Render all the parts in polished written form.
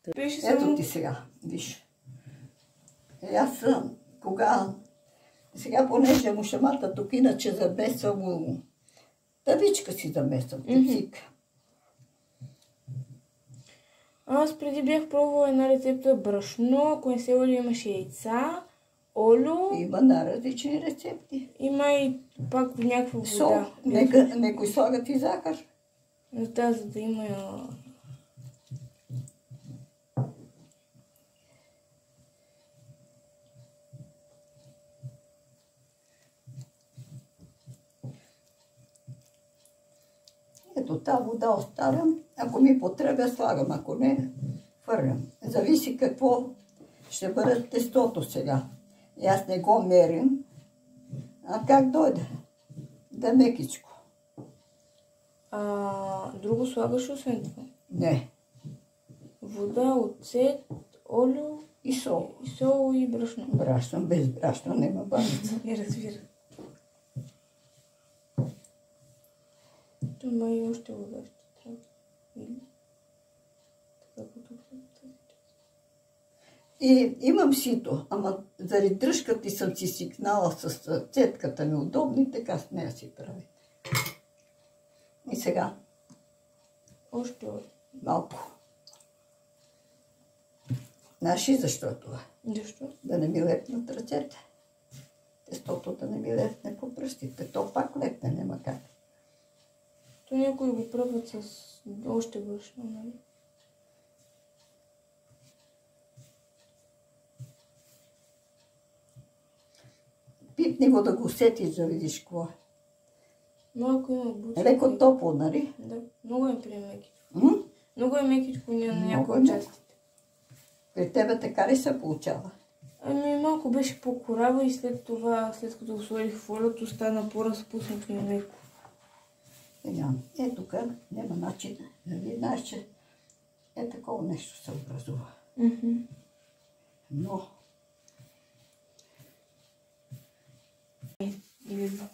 Ето ти сега, виж. Аз съм, кога... Сега, понеже му шамата тук, иначе замесвам му... Тавичка си замесвам, тицик. Аз преди бях пробвала една рецепта брашно, ако не се лъжа имаше яйца, олио. Има на различни рецепти. Има и пак някаква вода. Сол, некои слагат и захар. Да, за да има... Ето тази вода оставям. Ако ми потребя, слагам. Ако не, хвърлям. Зависи какво ще бъде тестото сега. И аз не го мерим. А как дойде? Да е мекичко. Друго слагаш освен това? Не. Вода, оцет, олио И сол. И сол и брашно. Брашно, без брашно няма баница. Не разбира. Това и още вода ще трябва. Или? Така като И имам сито, ама заради дръжката съм си сигнала с цетката неудобно и така с нея си прави. И сега. Още Малко. Знаеш ли защо е това? Защо? Да не ми лепнат ръцете. Тестото да не ми лепне по пръстите. То пак лепне, няма как. То някои го пробват с още брашно, нали? Пипни го да го усетиш, да видиш какво е. Малко има бучка. Леко топло, нали? Да, много е мекичко. Много е мекичко на някои частите. При тебе така ли се получава? Ами малко беше по-корава и след това, след като го сложих в олиото, стана по-разпуснато и меко. Тук няма начин. Нали знаеш, че е такова нещо се образува. Но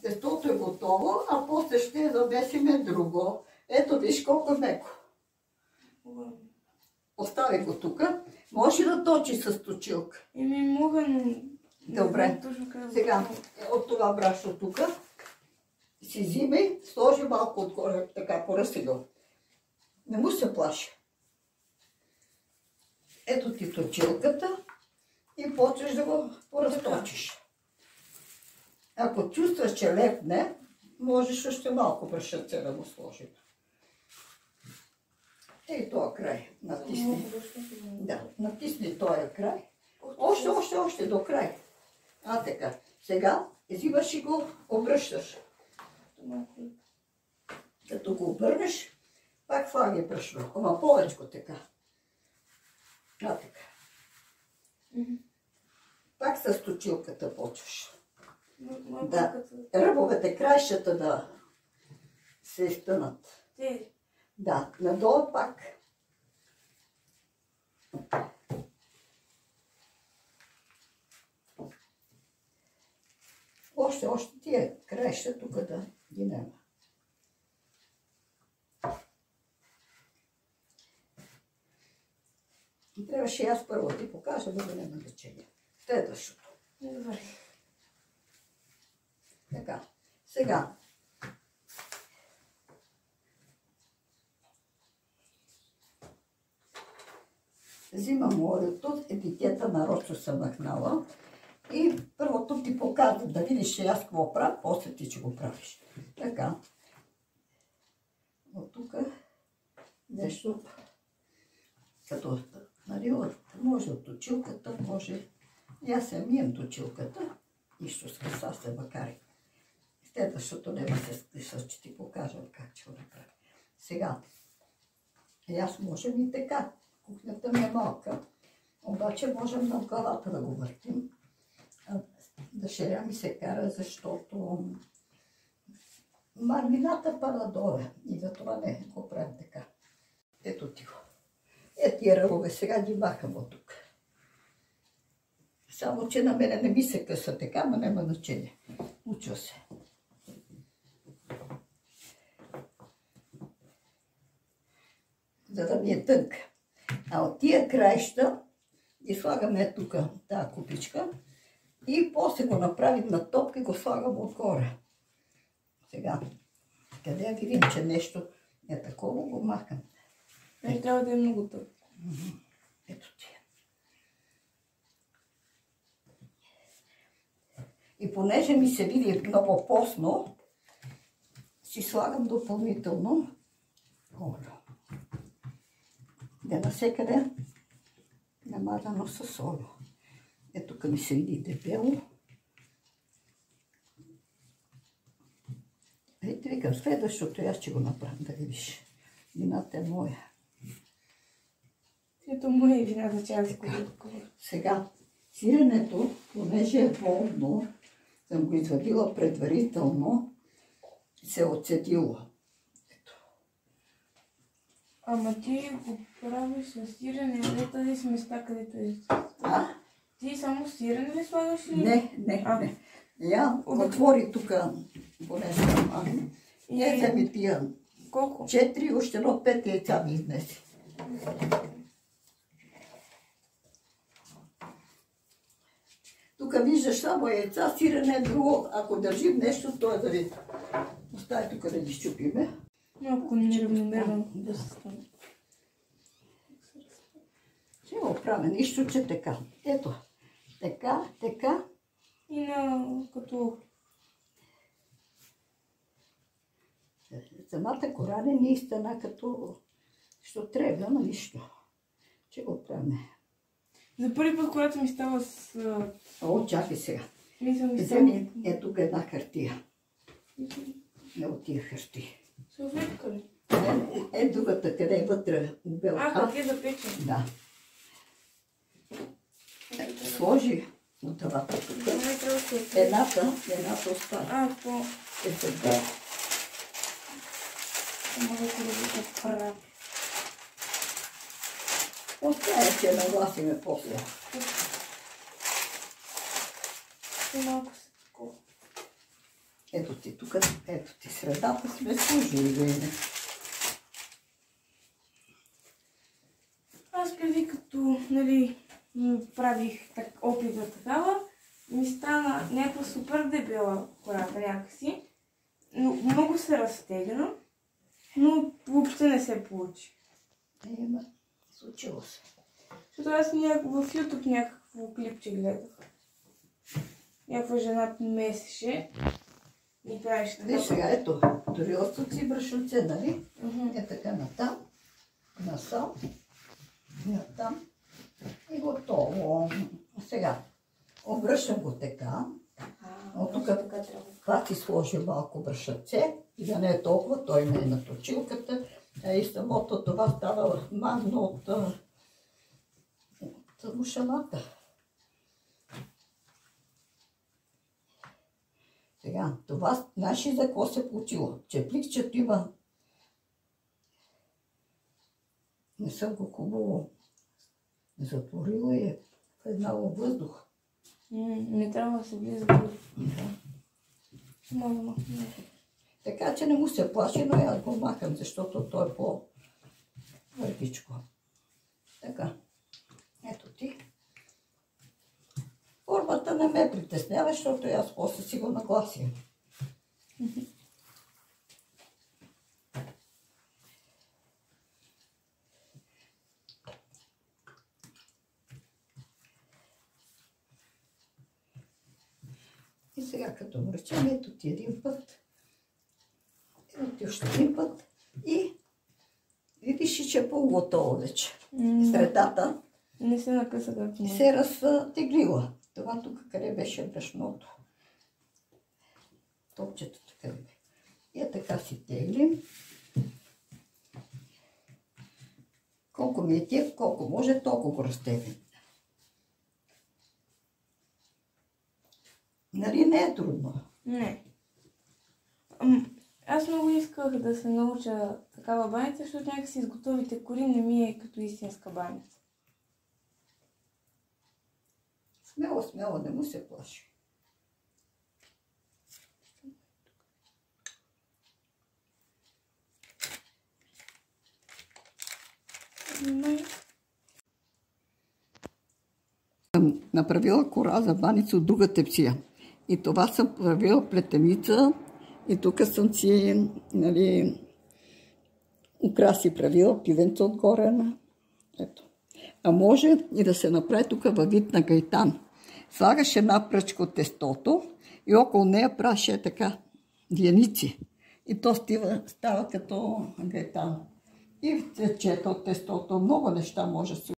тестото е готово, а после ще замесиме друго. Ето виж колко меко. Остави го тук. Може да точи с точилка. Мога, но... Добре. Сега от това брашно тук си взими, сложи малко отгоре, така поръсиго. Не му се плаши. Ето ти точилката и почваш да го поразточиш. Ако чувстваш, че лепне, можеш още малко брашъци да го сложим. Ей този край, натисни. Да, натисни този край. Още до край. Така. Сега взимаш и го обръщаш. Като го обърнеш, пак слагай брашно. Ама повечко така. Така. Пак с точилката почваш. Да, ръбовете, краищата да се изтънат. Да, надолу пак. Още тия краища тук да ги няма. Трябваше и аз първо ти покажа, да няма значение. Следващото. Добре. Така, сега. Взимам олиото, етикета нарочно съм махнала и първото ти показвам да видиш аз какво правя, после ти ще го правиш. Така. От тук нещо като, нали, може от точилката, може и аз се мием точилката, нищо с къса се макари. Следващото няма ще ти покажа как ще го направя. Сега, и аз можем и така. Кухнята ми е малка, обаче можем на главата да го въртим. Дъщеря ми се кара, защото мармината пада доле и затова не го правим така. Ето ти го. Тия ръбове сега ги махам от тук. Само, че на мене не ми се къса така, но няма значение. Уча се. За да ми е тънка. А от тия краища ги слагаме тук, тази купичка, и после го направим на топка и го слагам отгоре. Сега, къде видим, че нещо е такова, го махам. Не трябва да е много тъп. Ето ти. И понеже ми се види много постно, си слагам допълнително олио. Да насекъде намазано с олио. Ето тук ми се види дебело. Ето викам, следващото аз ще го направя, да видиш. Вината е моя. Ето моя вина за час. Сега, сиренето, понеже е болно, съм го извадила предварително, се е отцедило. Ето. Ама ти го правиш с сирене, не тази сместа, където е. А? Ти само сирене ли слагаш ли? Не. Я отвори тук, понеже съм. Ето ми тия. Колко? 4, още едно 5 яйца ми изнеси. Тук виждаш само яйца, сирене е друго. Ако държим нещо, то е да ви остави тук да ги щупиме. Малко неравномерно да се стане. Ще го правя нищо, че така. Ето, така. И на като... Самата кора не ни стана като... Що трябва, но нищо. Че го правим. За първи път, когато ми става с... О, чакай сега. Вземи Ето тук една хартия. Не от тия хартия. салфетка ли? Е другата, къде е вътре белка. Хартия за печене. Да. Сложи от това тук. Едната остава. То... Е сега. Малко да го правя. Остава, че нагласиме после. И малко се такова. Ето ти тук, ето ти средата сме сложили. Аз преди като, нали, правих опит за такава, ми стана някаква супер дебела кората някакси. Но много се разтегна, но въобще не се получи. Случило се. Защото аз в YouTube някакво клипче гледах. Някаква жена месеше и правиш така. Виж сега, ето, дори отсъци брашуце, нали? Е така натам, насам, натам и готово. Сега, обръщам го така. От тук това ти сложи малко брашуце и да не е толкова, той не е на точилката. И самото това става мазно от мушамата. Сега, това, наши за какво се получило? Чепликчето има... Не съм го хубаво затворила и е еднало въздух. Не трябва да се влиза въздух. Да. Така че не му се плаши, но аз го махам, защото той е по-вървичко. Така. Ето ти. Формата не ме притеснява, защото аз после си го нагласим. И сега като връчам, ето ти един път. Ето ти още един път. И видиш, че е по-готово вече. Средата не се накъса както не. се разтеглила. Това тук къде беше брашното. Топчето къде бе. И така си теглим. Колко ми е тия, колко може, толкова го разтеглим. Нали не е трудно? Не. Аз много исках да се науча такава баница, защото някакси с готовите кори не ми е като истинска баница. Смело, не му се плаши. Съм направила кора за баница от друга тепсия. И това съм правила плетеница. И тук съм си, украси правила, пивенца отгоре. Ето. А може и да се направи тук във вид на гайтан. Слагаш една пръчка от тестото и около нея праше така дианици. И то става като гайтан. И цвечета от тестото. Много неща може да се